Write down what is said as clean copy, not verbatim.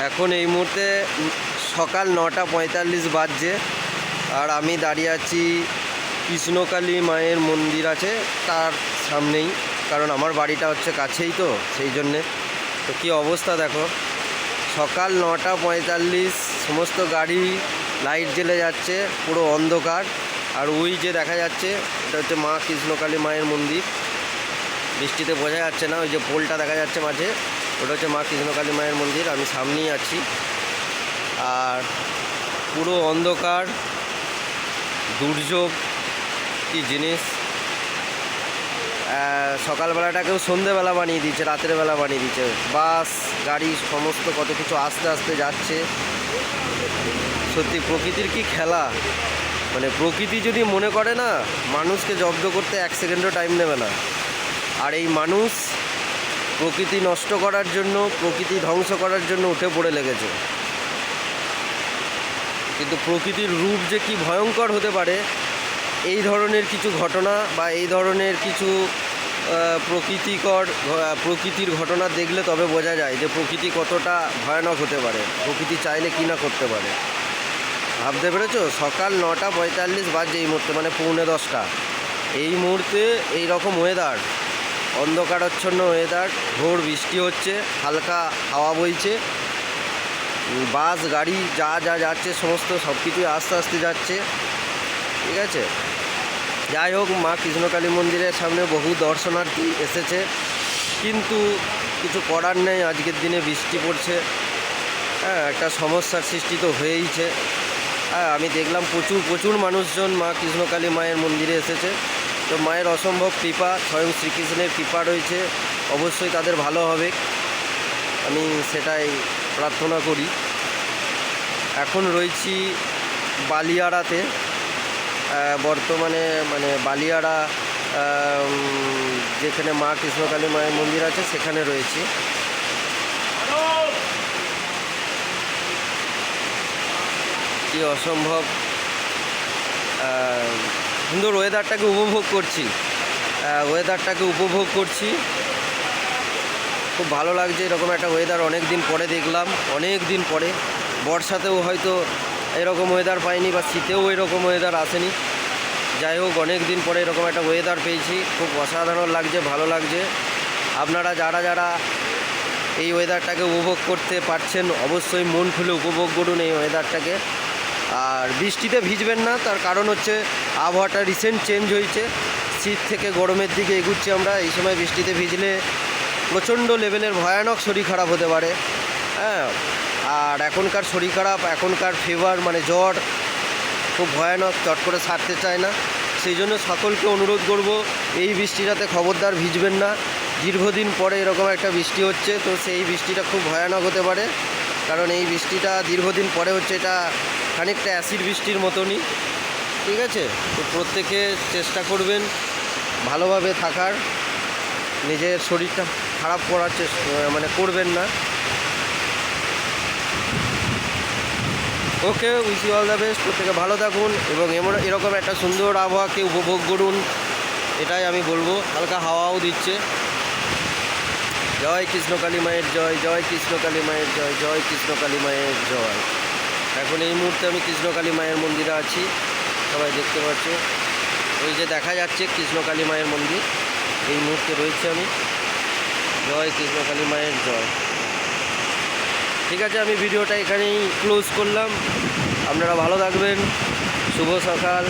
এখন এই মুহূর্তে সকাল 9:45 বাজছে, আর আমি দাঁড়িয়ে আছি কৃষ্ণকালী মায়ের মন্দির আছে তার সামনেই, কারণ আমার বাড়িটা হচ্ছে কাছেই, তো সেই জন্যে। তো কী অবস্থা দেখো, সকাল 9:45, সমস্ত গাড়ি লাইট জ্বেলে যাচ্ছে, পুরো অন্ধকার। আর ওই যে দেখা যাচ্ছে এটা হচ্ছে মা কৃষ্ণকালী মায়ের মন্দির। বৃষ্টিতে বোঝা যাচ্ছে না, ওই যে পোলটা দেখা যাচ্ছে মাঝে, ওটা হচ্ছে মা কৃষ্ণকালী মায়ের মন্দির। আমি সামনেই আছি, আর পুরো অন্ধকার, দুর্যোগ কী জিনিস। সকালবেলাটাকেও সন্ধেবেলা বানিয়ে দিচ্ছে, রাতের বেলা বানিয়ে দিচ্ছে। বাস গাড়ি সমস্ত কত কিছু আস্তে আস্তে যাচ্ছে। সত্যি প্রকৃতির কি খেলা, মানে প্রকৃতি যদি মনে করে না, মানুষকে জব্দ করতে 1 সেকেন্ডও টাইম নেবে না। আর এই মানুষ প্রকৃতি নষ্ট করার জন্য, প্রকৃতি ধ্বংস করার জন্য উঠে পড়ে লেগেছে। কিন্তু প্রকৃতির রূপ যে কি ভয়ঙ্কর হতে পারে, এই ধরনের কিছু ঘটনা বা এই ধরনের কিছু প্রকৃতির ঘটনা দেখলে তবে বোঝা যায় যে প্রকৃতি কতটা ভয়ানক হতে পারে, প্রকৃতি চাইলে কি না করতে পারে। ভাবতে পেরেছো? সকাল 9:45 বাজছে এই মুহূর্তে, মানে 9:45। এই মুহূর্তে এই রকম ওয়েদার, অন্ধকারাচ্ছন্ন ওয়েদার, ভোর বৃষ্টি হচ্ছে, হালকা হাওয়া বইছে, বাস গাড়ি যা যা যাচ্ছে সমস্ত সব কিছুই আস্তে আস্তে যাচ্ছে, ঠিক আছে। যাই হোক, মা কৃষ্ণকালী মন্দিরের সামনে বহু দর্শনার্থী এসেছে, কিন্তু কিছু করার নেই, আজকের দিনে বৃষ্টি পড়ছে। হ্যাঁ, একটা সমস্যার সৃষ্টি তো হয়েইছে। হ্যাঁ, আমি দেখলাম প্রচুর মানুষজন মা কৃষ্ণকালী মায়ের মন্দিরে এসেছে। তো মায়ের অসম্ভব কৃপা, স্বয়ং শ্রীকৃষ্ণের কৃপা রয়েছে, অবশ্যই তাদের ভালো হবে, আমি সেটাই প্রার্থনা করি। এখন রয়েছি বালিয়াড়াতে, বর্তমানে মানে বালিয়াড়া যেখানে মা কৃষ্ণকালী মায়ের মন্দির আছে সেখানে রয়েছি। কি অসম্ভব সুন্দর ওয়েদারটাকে উপভোগ করছি, খুব ভালো লাগছে। এরকম একটা ওয়েদার অনেক দিন পরে দেখলাম, অনেক দিন পরে। বর্ষাতেও হয়তো এরকম ওয়েদার পাইনি, বা শীতেও এরকম ওয়েদার আসেনি। যাই হোক, অনেক দিন পরে এরকম একটা ওয়েদার পেয়েছি, খুব অসাধারণ লাগছে, ভালো লাগছে। আপনারা যারা এই ওয়েদারটাকে উপভোগ করতে পারছেন, অবশ্যই মন খুলে উপভোগ করুন এই ওয়েদারটাকে। আর বৃষ্টিতে ভিজবেন না, তার কারণ হচ্ছে আবহাওয়াটা রিসেন্ট চেঞ্জ হয়েছে, শীত থেকে গরমের দিকে এগুচ্ছি আমরা। এই সময় বৃষ্টিতে ভিজলে প্রচণ্ড লেভেলের ভয়ানক শরীর খারাপ হতে পারে। হ্যাঁ, আর এখনকার শরীর খারাপ, এখনকার ফিভার মানে জ্বর খুব ভয়ানক, চট করে ছাড়তে চায় না। সেই জন্য সকলকে অনুরোধ করব, এই বৃষ্টিটাতে খবরদার ভিজবেন না। দীর্ঘদিন পরে এরকম একটা বৃষ্টি হচ্ছে, তো সেই বৃষ্টিটা খুব ভয়ানক হতে পারে, কারণ এই বৃষ্টিটা দীর্ঘদিন পরে হচ্ছে। এটা খানিকটা অ্যাসিড বৃষ্টির মতনই, ঠিক আছে। তো প্রত্যেকে চেষ্টা করবেন ভালোভাবে থাকার, নিজের শরীরটা খারাপ করার মানে করবেন না। Okay, wish you all the best. প্রত্যেকে ভালো থাকুন এবং এরকম একটা সুন্দর আবহাওয়াকে উপভোগ করুন, এটাই আমি বলবো। হালকা হাওয়াও দিচ্ছে। জয় কৃষ্ণকালী মায়ের জয়, জয় কৃষ্ণকালী মায়ের জয়, জয় কৃষ্ণকালী মায়ের জয়। এখন এই মুহূর্তে আমি কৃষ্ণকালী মায়ের মন্দিরে আছি, সবাই দেখতে পাচ্ছ, ওই যে দেখা যাচ্ছে কৃষ্ণকালী মায়ের মন্দির, এই মুহূর্তে রয়েছে আমি। জয় কৃষ্ণকালী মায়ের জয়। ঠিক আছে, আমি ভিডিওটা এখানেই ক্লোজ করলাম। আপনারা ভালো থাকবেন, শুভ সকাল।